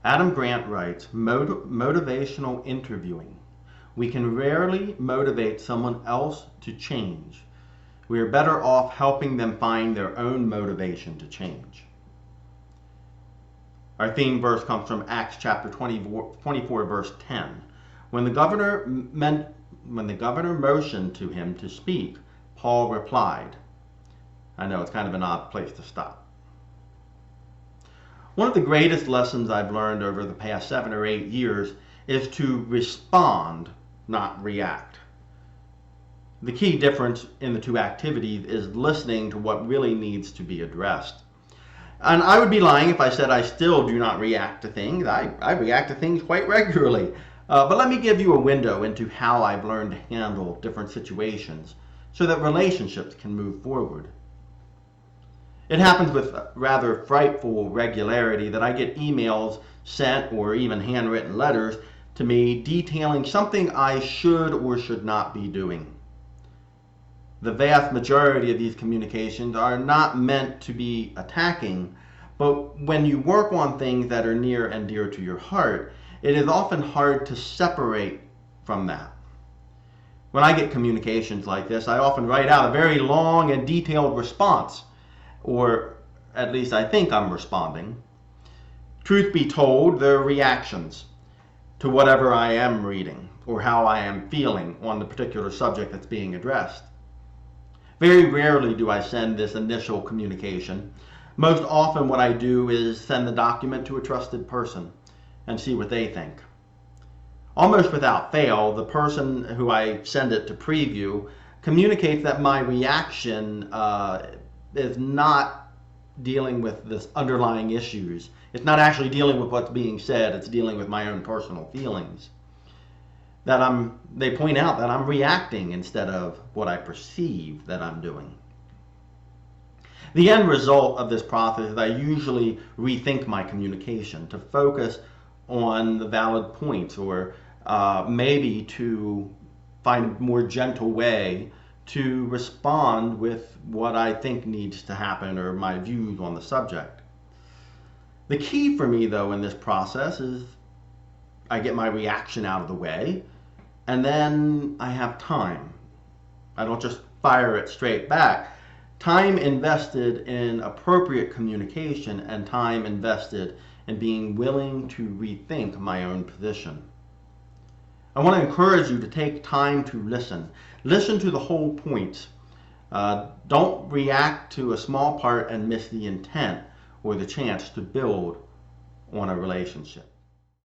Adam Grant writes, motivational interviewing. We can rarely motivate someone else to change. We are better off helping them find their own motivation to change. Our theme verse comes from Acts chapter 24 verse 10. When the governor motioned to him to speak, Paul replied. I know it's kind of an odd place to stop. One of the greatest lessons I've learned over the past 7 or 8 years is to respond, not react. The key difference in the two activities is listening to what really needs to be addressed. And I would be lying if I said I still do not react to things. I react to things quite regularly. But let me give you a window into how I've learned to handle different situations so that relationships can move forward. It happens with rather frightful regularity that I get emails sent or even handwritten letters to me detailing something I should or should not be doing. The vast majority of these communications are not meant to be attacking, but when you work on things that are near and dear to your heart, it is often hard to separate from that. When I get communications like this, I often write out a very long and detailed response, or at least I think I'm responding. Truth be told, they're reactions to whatever I am reading or how I am feeling on the particular subject that's being addressed. Very rarely do I send this initial communication. Most often what I do is send the document to a trusted person and see what they think. Almost without fail, the person who I send it to preview communicates that my reaction is not dealing with this underlying issues. It's not actually dealing with what's being said, it's dealing with my own personal feelings. They point out that I'm reacting instead of what I perceive that I'm doing. The end result of this process is I usually rethink my communication to focus on the valid points, or maybe to find a more gentle way to respond with what I think needs to happen or my views on the subject. The key for me, though, in this process is I get my reaction out of the way, and then I have time. I don't just fire it straight back. Time invested in appropriate communication and time invested in being willing to rethink my own position. I want to encourage you to take time to listen. Listen to the whole point. Don't react to a small part and miss the intent or the chance to build on a relationship.